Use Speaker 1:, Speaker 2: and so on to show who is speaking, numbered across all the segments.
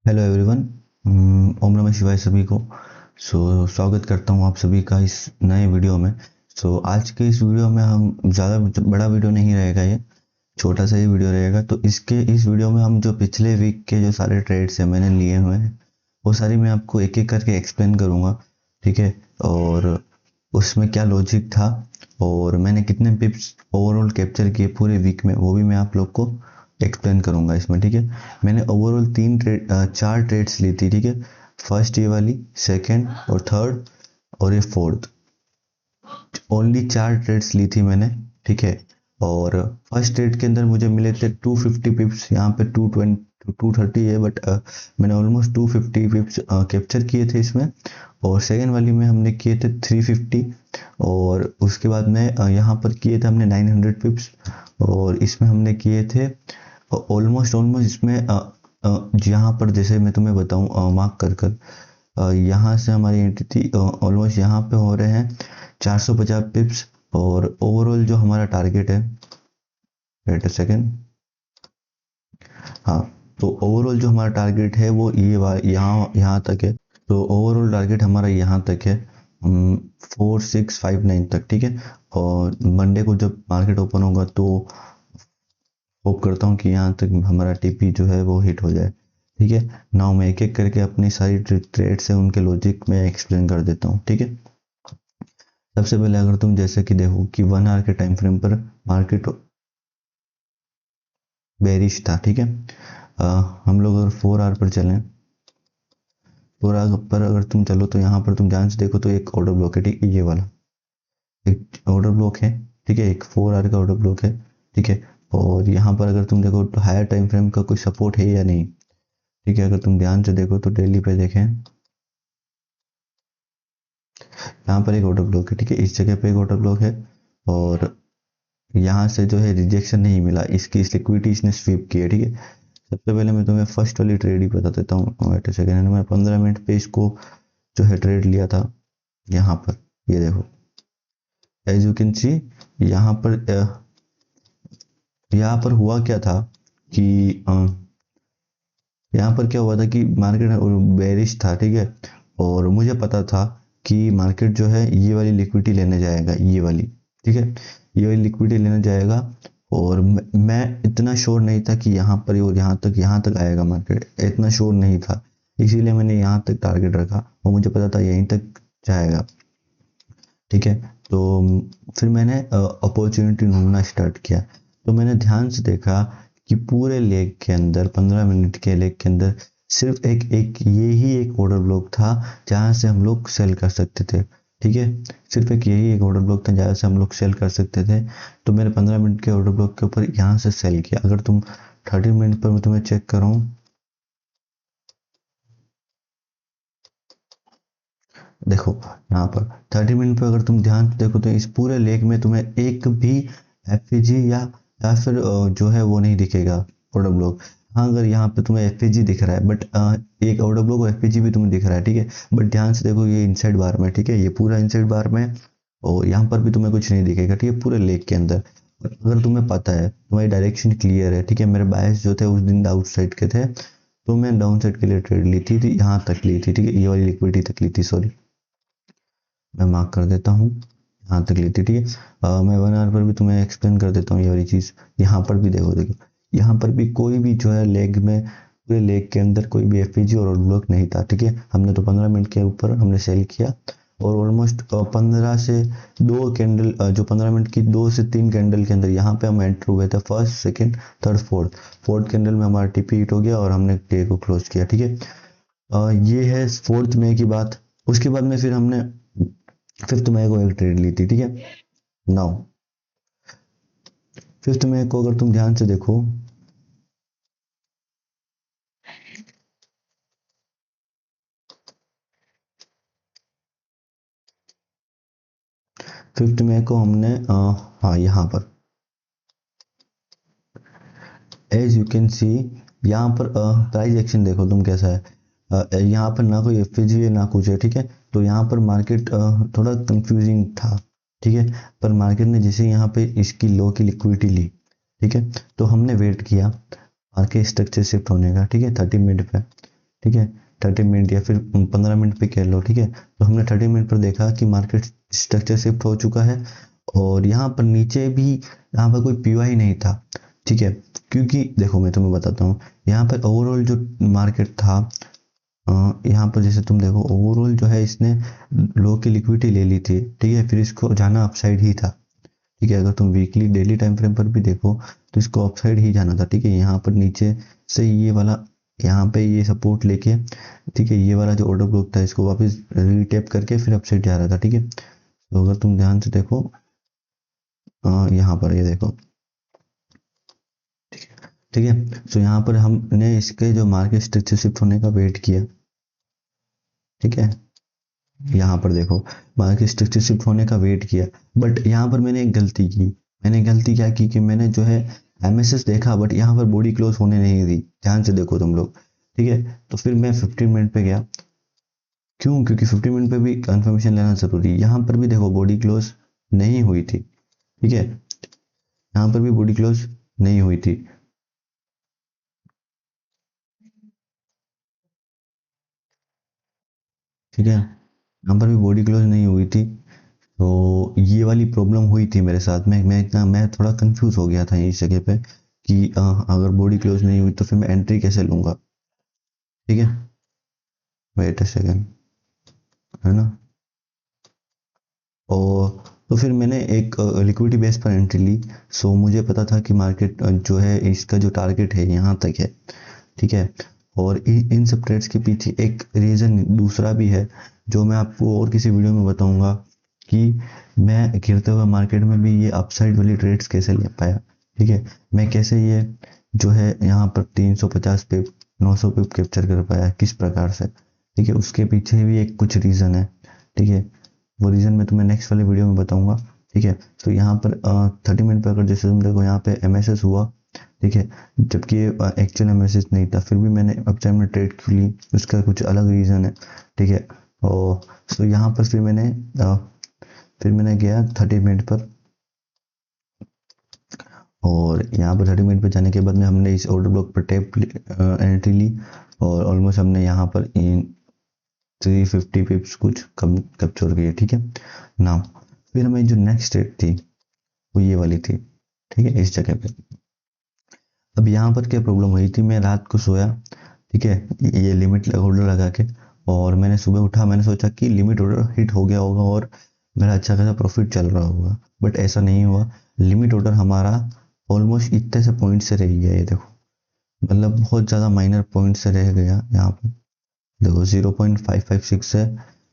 Speaker 1: Hello everyone. ओम नमः शिवाय सभी को। स्वागत करता हूं आप सभी का इस नए वीडियो में। आज के इस वीडियो में हम ज़्यादा बड़ा वीडियो नहीं रहेगा, ये छोटा सा ही वीडियो रहेगा। तो इस वीडियो में हम जो पिछले वीक के जो सारे ट्रेड्स हैं मैंने लिए हुए हैं वो सारी मैं आपको एक एक करके एक्सप्लेन करूँगा, ठीक है। और उसमें क्या लॉजिक था और मैंने कितने पिप्स ओवरऑल कैप्चर किए पूरे वीक में, वो भी मैं आप लोग को एक्सप्लेन करूंगा इसमें, ठीक है। मैंने ओवरऑल 4 ट्रेड्स ली थी, ठीक है। फर्स्ट ये वाली, सेकंड और थर्ड और ये फोर्थ, ओनली 4 ट्रेड्स ली थी मैंने, ठीक है। और फर्स्ट ट्रेड के अंदर मुझे मिले थे 250 पिप्स, यहाँ पे 230 है, बट मैंने ऑलमोस्ट 250 पिप्स कैप्चर किए थे इसमें। और सेकंड वाली में हमने किए थे 350, और उसके बाद में यहाँ पर किए थे हमने 900 पिप्स, और इसमें हमने किए थे ऑलमोस्ट इसमें यहाँ पर जैसे मैं तुम्हें बताऊँ मार्क कर कर, यहाँ से हमारी एंट्री थी ऑलमोस्ट यहाँ पे हो रहे हैं 450 पिप्स। और ओवरऑल जो हमारा टारगेट है, वेट अ सेकेंड, हाँ, तो ओवरऑल जो हमारा टारगेट है वो यहाँ तक है। तो ओवरऑल टारगेट हमारा यहाँ तक है 4659 तक, ठीक है। और मंडे को जब मार्केट ओपन होगा तो होप करता हूँ कि यहाँ तक हमारा टीपी जो है वो हिट हो जाए, ठीक है। नाउ मैं एक एक करके अपनी सारी ट्रेड्स है उनके लॉजिक में एक्सप्लेन कर देता हूँ, ठीक है। सबसे पहले अगर तुम जैसे कि देखो कि 1 आवर के टाइम फ्रेम पर मार्केट बेरिश था, ठीक है। हम लोग अगर 4 आवर पर चलें, 4 आवर पर अगर तुम चलो तो यहाँ पर तुम ध्यान से देखो तो एक ऑर्डर ब्लॉक है, ठीक है। ये वाला एक ऑर्डर ब्लॉक है, ठीक है। एक 4 आवर का ऑर्डर ब्लॉक है, ठीक है। और यहाँ पर अगर तुम देखो तो हायर टाइम फ्रेम का कोई सपोर्ट है या नहीं, ठीक है। अगर तुम ध्यान से देखो तो डेली पे देखें, यहाँ पर एक ऑर्डर ब्लॉक है, ठीक है। इस जगह पे एक ऑर्डर ब्लॉक है, और यहाँ से जो है रिजेक्शन नहीं मिला, इसकी इस लिक्विडिटी इसने स्वीप की है, ठीक है। सबसे पहले मैं तुम्हें फर्स्ट वाली ट्रेड ही बता देता हूँ। वेट अ सेकंड, मैं 15 मिनट पे इसको जो है ट्रेड लिया था यहाँ पर। ये देखो, एज यू कैन सी, यहाँ पर यहाँ पर हुआ क्या था कि यहाँ पर क्या हुआ था कि मार्केट बेरिश था, ठीक है। और मुझे पता था कि मार्केट जो है ये वाली लिक्विडिटी लेने जाएगा, ये वाली, ठीक है। ये वाली लिक्विडिटी लेने जाएगा, और मैं इतना श्योर नहीं था कि यहाँ पर और यहाँ तक आएगा मार्केट, इतना श्योर नहीं था। इसीलिए मैंने यहाँ तक टारगेट रखा और मुझे पता था यहीं तक जाएगा, ठीक है। तो फिर मैंने अपॉर्चुनिटी ढूंढना स्टार्ट किया। तो मैंने ध्यान से देखा कि पूरे लेग के अंदर 15 मिनट के लेग के अंदर सिर्फ यही एक ऑर्डर ब्लॉक था जहां से हम लोग सेल कर सकते थे, ठीक है। सिर्फ यही एक ऑर्डर ब्लॉक था जहां से हम लोग सेल कर सकते थे। तो मैंने 15 मिनट के ऑर्डर ब्लॉक के ऊपर यहाँ से सेल किया। अगर तुम 30 मिनट पर मैं तुम्हें चेक कराऊं, देखो यहाँ पर 30 मिनट पे अगर तुम ध्यान से देखो तो इस पूरे लेग में तुम्हें एक भी एफएजी या फिर जो है वो नहीं दिखेगा, ऑर्डर ब्लॉक। हाँ, अगर यहाँ पे तुम्हें एफएजी दिख रहा है, बट एक ऑर्डर ब्लॉक और एफएजी भी तुम्हें दिख रहा है, ठीक है। बट ध्यान से देखो ये इनसाइड बार में, ठीक है, ये पूरा इनसाइड बार में है, और यहाँ पर भी तुम्हें कुछ नहीं दिखेगा, ठीक है, पूरे लेग के अंदर। और अगर तुम्हें पता है, तुम्हारी डायरेक्शन क्लियर है, ठीक है। मेरे बायस जो थे उस दिन आउट साइड के थे, तो मैं डाउन साइड के लिए ट्रेड ली थी, यहाँ तक ली थी, ठीक है, ये वाली लिक्विडिटी तक ली थी, सॉरी, मैं मार्क कर देता हूँ, यहाँ तक ली थी, ठीक है। मैं 1 आवर पर भी तुम्हें एक्सप्लेन कर देता हूँ ये वाली चीज़। यहाँ पर भी देखो देखो, यहाँ पर भी कोई भी जो है लेग में, पूरे लेग के अंदर कोई भी एफपीजी और ब्लॉक नहीं था, ठीक है। हमने तो 15 मिनट के ऊपर हमने सेल किया, और ऑलमोस्ट 15 से 2 कैंडल, जो 15 मिनट की 2 से 3 कैंडल के अंदर यहाँ पे हम एंटर हुए थे, first second third fourth candle में हमारा टीपी हिट हो गया और हमने डे को क्लोज किया, ठीक है। ये है 4 मई की बात। उसके बाद में फिर हमने 5 मई को एक ट्रेड ली थी, ठीक है। नाउ 5 मई को अगर तुम ध्यान से देखो, 5 मई को हमने हाँ, यहाँ पर एज यू कैन सी, यहाँ पर प्राइस एक्शन देखो तुम कैसा है। यहाँ पर ना कोई एफएजी है ना कुछ है, ठीक है। तो यहाँ पर मार्केट थोड़ा कंफ्यूजिंग था, ठीक है। पर मार्केट ने जैसे यहाँ पे इसकी लो की लिक्विडिटी ली, ठीक है, तो हमने वेट किया मार्केट स्ट्रक्चर शिफ्ट होने का, ठीक है, 30 मिनट पे। ठीक है, 30 मिनट या फिर 15 मिनट पे कह लो, ठीक है। तो हमने 30 मिनट पर देखा कि मार्केट स्ट्रक्चर शिफ्ट हो चुका है, और यहाँ पर नीचे भी यहाँ पर कोई पीवाई नहीं था, ठीक है। क्योंकि देखो मैं तुम्हें बताता हूँ, यहाँ पर ओवरऑल जो मार्केट था, यहाँ पर जैसे तुम देखो ओवरऑल जो है इसने लो की लिक्विडिटी ले ली थी, ठीक है। फिर इसको जाना अपसाइड ही था, ठीक है। अगर तुम वीकली डेली टाइम फ्रेम पर भी देखो तो इसको अपसाइड ही जाना था, ठीक है। यहाँ पर नीचे से ये वाला यहाँ पे ये सपोर्ट लेके, ठीक है, ये वाला जो ऑर्डर ब्लॉक था इसको वापस रीटैप करके फिर अपसाइड जा रहा था, ठीक है। तो अगर तुम ध्यान से देखो यहाँ पर ये देखो, ठीक है। तो यहाँ पर हमने इसके जो मार्केट स्ट्रक्चर शिफ्ट होने का वेट किया, ठीक है। यहाँ पर देखो मार्केट स्ट्रक्चर शिफ्ट होने का वेट किया, बट यहाँ पर मैंने एक गलती की। मैंने गलती क्या की कि मैंने जो है एमएसएस देखा, बट यहाँ पर बॉडी क्लोज होने नहीं दी। ध्यान से देखो तुम लोग, ठीक है। तो फिर मैं 15 मिनट पे गया, क्यों? क्योंकि 15 मिनट पे भी कंफर्मेशन लेना जरूरी है। यहाँ पर भी देखो बॉडी क्लोज नहीं हुई थी, ठीक है। यहाँ पर भी बॉडी क्लोज नहीं हुई थी, ठीक है। यहाँ पर भी बॉडी क्लोज नहीं हुई थी, तो ये वाली प्रॉब्लम हुई थी मेरे साथ में। मैं थोड़ा कंफ्यूज हो गया था इस जगह पे कि अगर बॉडी क्लोज नहीं हुई तो फिर मैं एंट्री कैसे लूंगा, ठीक है। वेट अ सेकेंड, है ना। और तो फिर मैंने एक लिक्विडिटी बेस पर एंट्री ली। सो मुझे पता था कि मार्केट जो है इसका जो टारगेट है यहाँ तक है, ठीक है। और इन सब ट्रेड्स के पीछे एक रीज़न दूसरा भी है, जो मैं आपको और किसी वीडियो में बताऊंगा कि मैं गिरते हुए मार्केट में भी ये अपसाइड वाली ट्रेड्स कैसे ले पाया, ठीक है। मैं कैसे ये जो है यहाँ पर 350 पिप 900 पिप कैप्चर कर पाया, किस प्रकार से, ठीक है। उसके पीछे भी एक कुछ रीज़न है, ठीक है। वो रीज़न मैं तुम्हें नेक्स्ट वाले वीडियो में बताऊंगा, ठीक है। तो यहाँ पर 30 मिनट पर अगर जैसे तुम देखो यहाँ पे एमएसएस हुआ, ठीक है, जबकि एक्चुअल एमएसएस नहीं था, फिर भी मैंने अप टाइम में ट्रेड क्यों ली, उसका कुछ अलग रीज़न है, ठीक है। और तो यहाँ पर फिर मैंने गया 30 मिनट पर, और यहाँ पर 30 मिनट पर जाने के बाद में हमने इस ऑर्डर ब्लॉक पर एंट्री ली, और ऑलमोस्ट हमने यहाँ पर इन 350 पिप्स कुछ कम कैप्चर किए, ठीक है ना। फिर हमें जो नेक्स्ट ट्रेड थी वो ये वाली थी, ठीक है, इस जगह पे। अब यहाँ पर क्या प्रॉब्लम हुई थी, मैं रात को सोया, ठीक है, ये लिमिट होल्डर लगा के, और मैंने सुबह उठा, मैंने सोचा कि लिमिट ऑर्डर हिट हो गया होगा और मेरा अच्छा खासा प्रॉफिट चल रहा होगा, बट ऐसा नहीं हुआ। लिमिट ऑर्डर हमारा ऑलमोस्ट इतने से पॉइंट से रह गया, ये देखो, मतलब बहुत ज़्यादा माइनर पॉइंट से रह गया। यहाँ पर देखो 0.556 है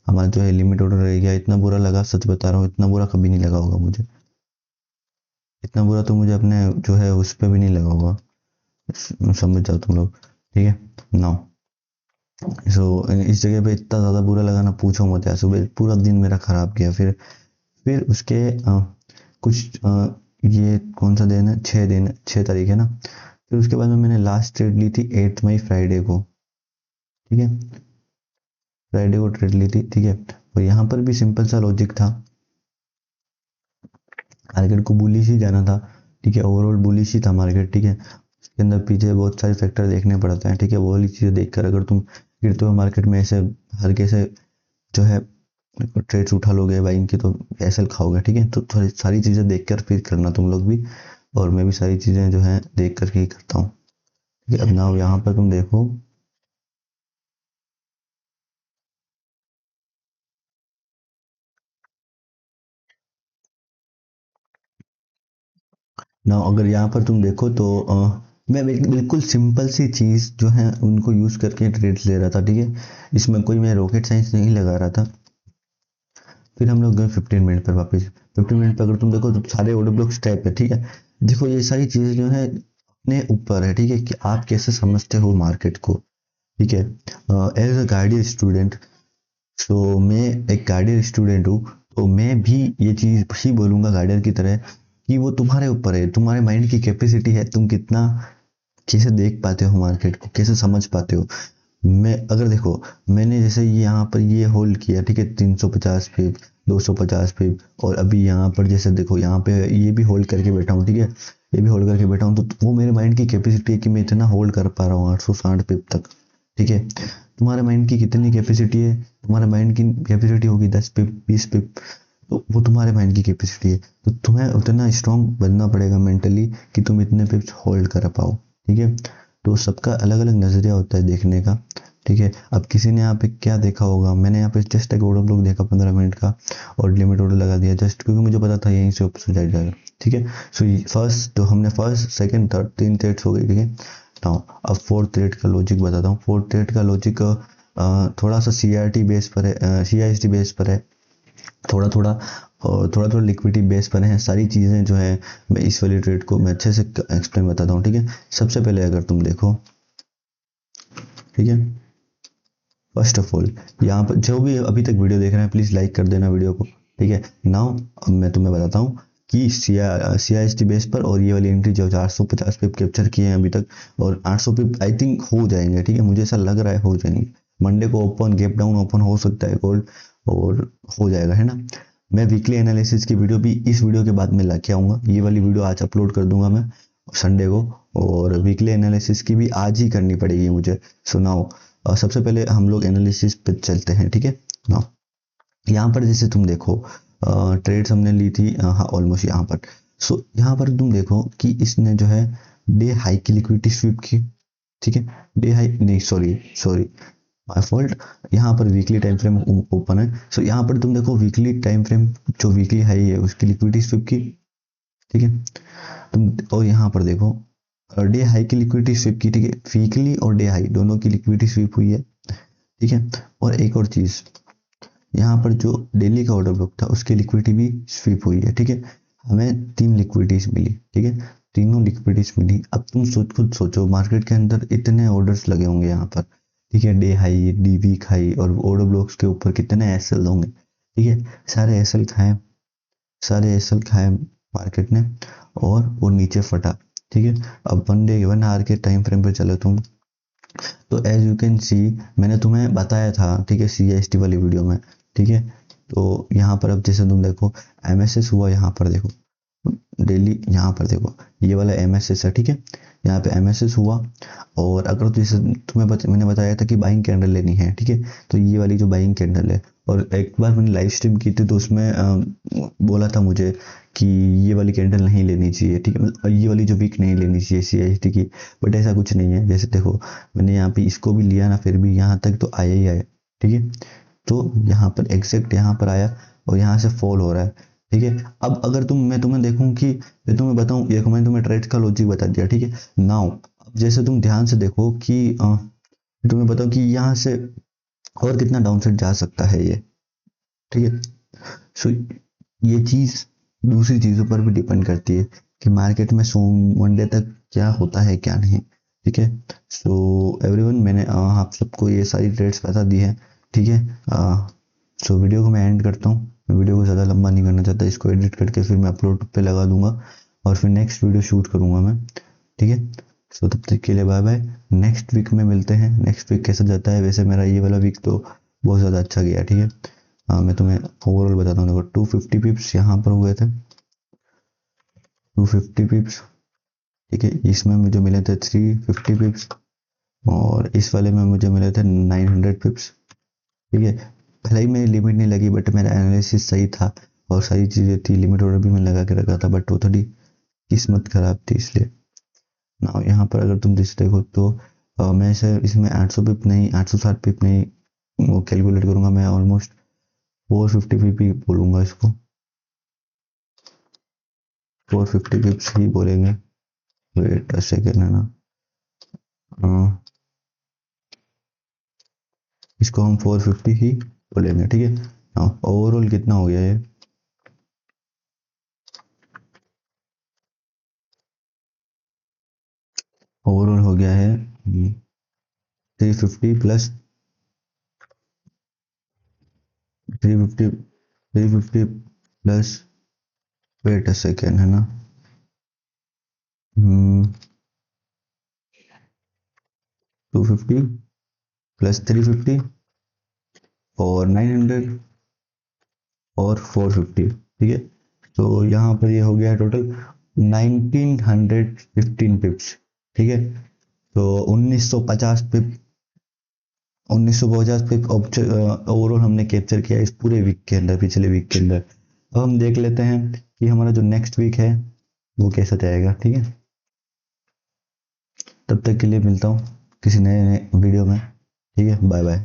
Speaker 1: हमारा जो है लिमिट ऑर्डर रह गया। इतना बुरा लगा, सच बता रहा हूँ, इतना बुरा कभी नहीं लगा होगा मुझे। इतना बुरा तो मुझे अपने जो है उस पर भी नहीं लगा होगा, समझ जाओ तुम लोग, ठीक है ना। सो इस जगह पे इतना ज़्यादा बुरा लगा ना, पूछो मत यार। सुबह पूरा दिन मेरा ख़राब गया। फिर उसके कुछ ये कौन सा दिन है, 6 दिन, 6 तारीख है ना। फिर उसके बाद में मैंने लास्ट ट्रेड ली थी 8 मई, फ्राइडे को, ठीक है। फ्राइडे को ट्रेड ली थी, ठीक है। और यहाँ पर भी सिंपल सा लॉजिक था, मार्केट को बुलिश ही जाना था, ठीक है। ओवरऑल बुलिश ही था मार्केट, ठीक है। उसके अंदर पीछे बहुत सारे फैक्टर देखने पड़ते हैं, ठीक है। वो वाली चीज़ें देखकर अगर तुम गिरते हुए मार्केट में ऐसे हल्के से जो है ट्रेड्स उठा लोगे बाइंग की, तो ऐसे खाओगे, ठीक है। तो थोड़ी सारी चीज़ें देख कर फिर करना तुम लोग भी, और मैं भी सारी चीज़ें जो है देख करके ही करता हूँ, ठीक है। अब ना यहाँ पर तुम देखो, ना अगर यहाँ पर तुम देखो तो मैं बिल्कुल सिंपल सी चीज़ जो है उनको यूज़ करके ट्रेड्स ले रहा था, ठीक है। इसमें कोई मैं रॉकेट साइंस नहीं लगा रहा था। फिर हम लोग गए 15 मिनट पर वापस। 15 मिनट पर अगर तुम देखो तो सारे ऑर्डर ब्लॉक्स टाइप है, ठीक है। देखो ये सारी चीज़ें जो है अपने ऊपर है, ठीक है, कि आप कैसे समझते हो मार्केट को, ठीक है। एज अ गार्डियन स्टूडेंट, तो मैं एक गार्डियन स्टूडेंट हूँ, तो मैं भी ये चीज़ ही बोलूँगा गार्डियन की तरह कि वो तुम्हारे ऊपर है, तुम्हारे माइंड की कैपेसिटी है, तुम कितना कैसे देख पाते हो मार्केट को, कैसे समझ पाते हो। मैं अगर देखो, मैंने जैसे ये यहाँ पर ये होल्ड किया, ठीक है, 350 पे, 250 पे, और अभी यहाँ पर जैसे देखो यहाँ पे ये भी होल्ड करके बैठा हूँ, ठीक है। ये भी होल्ड करके बैठा हूँ, तो वो मेरे माइंड की कैपेसिटी है कि मैं इतना होल्ड कर पा रहा हूँ 860 पिप तक, ठीक है, तुम्हारे माइंड की कितनी कैपेसिटी है, तुम्हारे माइंड की कैपेसिटी होगी 10 पिप 20 पिप, तो वो तुम्हारे माइंड की कैपेसिटी है। तो तुम्हें उतना स्ट्रांग बनना पड़ेगा मेंटली कि तुम इतने पिप्स होल्ड कर पाओ। ठीक है, तो सबका अलग अलग नज़रिया होता है देखने का। ठीक है, अब किसी ने यहाँ पे क्या देखा होगा, मैंने यहाँ पे जस्ट एक ऑर्डर ब्लॉक देखा 15 मिनट का और लिमिट ऑर्डर लगा दिया जस्ट क्योंकि मुझे पता था यहीं से ऊपर जाएगा। ठीक है, सो फर्स्ट तो हमने फर्स्ट सेकंड थर्ड 3 ट्रेड्स हो गए। ठीक है, नाउ अब फोर्थ ट्रेड का लॉजिक बताता हूँ। फोर्थ ट्रेड का लॉजिक थोड़ा सा CRT बेस पर है, CIST बेस पर है, थोड़ा थोड़ा और थोड़ा थोड़ा लिक्विडिटी बेस पर है। सारी चीज़ें जो है मैं इस वाली ट्रेड को मैं अच्छे से एक्सप्लेन बताता हूँ। ठीक है, सबसे पहले अगर तुम देखो, ठीक है, फर्स्ट ऑफ ऑल यहाँ पर जो भी अभी तक वीडियो देख रहे हैं प्लीज़ लाइक कर देना वीडियो को। ठीक है, नाउ अब मैं तुम्हें बताता हूँ कि CIST बेस पर और ये वाली एंट्री जो 450 पिप कैप्चर किए हैं अभी तक और 800 पिप आई थिंक हो जाएंगे। ठीक है, मुझे ऐसा लग रहा है हो जाएंगे। मंडे को ओपन गैप डाउन ओपन हो सकता है गोल्ड और हो जाएगा, है ना। मैं वीकली एनालिसिस की वीडियो भी इस वीडियो के बाद में ला के आऊँगा। ये वाली वीडियो आज अपलोड कर दूंगा मैं संडे को, और वीकली एनालिसिस की भी आज ही करनी पड़ेगी मुझे। सुनाओ, सबसे पहले हम लोग एनालिसिस पे चलते हैं। ठीक है, नाउ यहाँ पर जैसे तुम देखो ट्रेड्स हमने ली थी, हाँ ऑलमोस्ट यहाँ पर। सो यहाँ पर तुम देखो कि इसने जो है डे हाई की लिक्विडिटी स्वीप की। ठीक है, डे हाई नहीं, सॉरी सॉरी माय फॉल्ट, यहाँ पर वीकली टाइम फ्रेम ओपन है। सो यहाँ पर तुम देखो वीकली टाइम फ्रेम जो वीकली हाई है उसकी लिक्विडिटी स्वीप की। ठीक है, तुम और यहाँ पर देखो डे हाई की लिक्विडिटी स्वीप की। ठीक है, वीकली और डे हाई दोनों की लिक्विडिटी स्वीप हुई है। ठीक है, और एक और चीज़ यहाँ पर जो डेली का ऑर्डर ब्लॉक था उसकी लिक्विडिटी भी स्वीप हुई है। ठीक है, हमें 3 लिक्विडिटीज मिली। ठीक है, तीनों लिक्विडिटीज मिली। अब तुम खुद सोचो मार्केट के अंदर इतने ऑर्डर्स लगे होंगे यहाँ पर। ठीक है, day high D week high और ऑर्डर ब्लॉक्स के ऊपर कितने SL होंगे। ठीक है, सारे SL खाए, सारे SL खाए मार्केट ने और वो नीचे फटा। ठीक है, अब 1 डे 1 आवर के टाइम फ्रेम पे चलो तुम, तो एज यू कैन सी मैंने तुम्हें बताया था। ठीक है, CIST वाली वीडियो में। ठीक है, तो यहाँ पर अब जैसे तुम देखो MSS हुआ, यहाँ पर देखो डेली, यहाँ पर देखो ये वाला MSS है। ठीक है, यहाँ पे MSS हुआ और अगर जैसे मैंने बताया था कि बाइंग कैंडल लेनी है। ठीक है, तो ये वाली जो बाइंग कैंडल है, और एक बार मैंने लाइव स्ट्रीम की थी तो उसमें बोला था मुझे कि ये वाली कैंडल नहीं लेनी चाहिए। ठीक है, मतलब ये वाली जो वीक नहीं लेनी चाहिए CIST की, बट ऐसा कुछ नहीं है। जैसे देखो मैंने यहाँ पे इसको भी लिया ना, फिर भी यहाँ तक तो आया ही आया। ठीक है, तो यहाँ पर एग्जैक्ट यहाँ पर आया और यहाँ से फॉल हो रहा है। ठीक है, अब अगर मैं तुम्हें देखूं कि मैं तुम्हें बताऊं, देखो मैंने तुम्हें ट्रेड का लॉजिक बता दिया। ठीक है, नाउ अब जैसे तुम ध्यान से देखो कि तुम्हें बताओ कि यहाँ से और कितना डाउनसाइड जा सकता है ये। ठीक है, सो ये चीज़ दूसरी चीज़ों पर भी डिपेंड करती है कि मार्केट में मंडे तक क्या होता है क्या नहीं। ठीक है, सो एवरीवन मैंने आप सबको ये सारी ट्रेड्स बता दी है। ठीक है, सो वीडियो को मैं एंड करता हूँ। मैं वीडियो को ज़्यादा लंबा नहीं करना चाहता, इसको एडिट करके फिर मैं अपलोड पे लगा दूंगा और फिर नेक्स्ट वीडियो शूट करूँगा मैं। ठीक है, सो तब तक के लिए बाय बाय। नेक्स्ट वीक में मिलते हैं। नेक्स्ट वीक कैसा जाता है, वैसे मेरा ये वाला वीक तो बहुत ज़्यादा अच्छा गया। ठीक है, मैं तुम्हें ओवरऑल बताता हूँ। देखो 250 पिप्स यहाँ पर हुए थे, 250 पिप्स। ठीक है, इसमें मुझे मिले थे 350 पिप्स और इस वाले में मुझे मिले थे 900 पिप्स। ठीक है, भले ही मेरी लिमिट नहीं लगी बट मेरा एनालिसिस सही था और सारी चीज़ें थी। लिमिट ऑर्डर भी मैंने लगा के रखा था बट वो थोड़ी किस्मत खराब थी इसलिए ना। यहाँ पर अगर तुम जिस देखो तो मैं इसे इसमें 800 पिप नहीं, 860 पिप नहीं वो कैलकुलेट करूँगा, मैं ऑलमोस्ट 450 पिप ही बोलूँगा इसको, 450 पिप्स ही बोलेंगे। वेट अ सेकेंड, है ना, इसको हम 450 ही बोलेंगे। ठीक है, ओवरऑल कितना हो गया ये, ओवरऑल हो गया है 350 plus 350, 350 plus, wait a second, है ना, 250 प्लस 350 और 900 और 450। ठीक है, तो यहाँ पर ये हो गया टोटल 1915 पिप्स। ठीक है, तो 1950 पिप 1950 पे ओवरऑल हमने कैप्चर किया इस पूरे वीक के अंदर, पिछले वीक के अंदर। अब हम देख लेते हैं कि हमारा जो नेक्स्ट वीक है वो कैसा जाएगा। ठीक है, तब तक के लिए मिलता हूँ किसी नए वीडियो में। ठीक है, बाय बाय।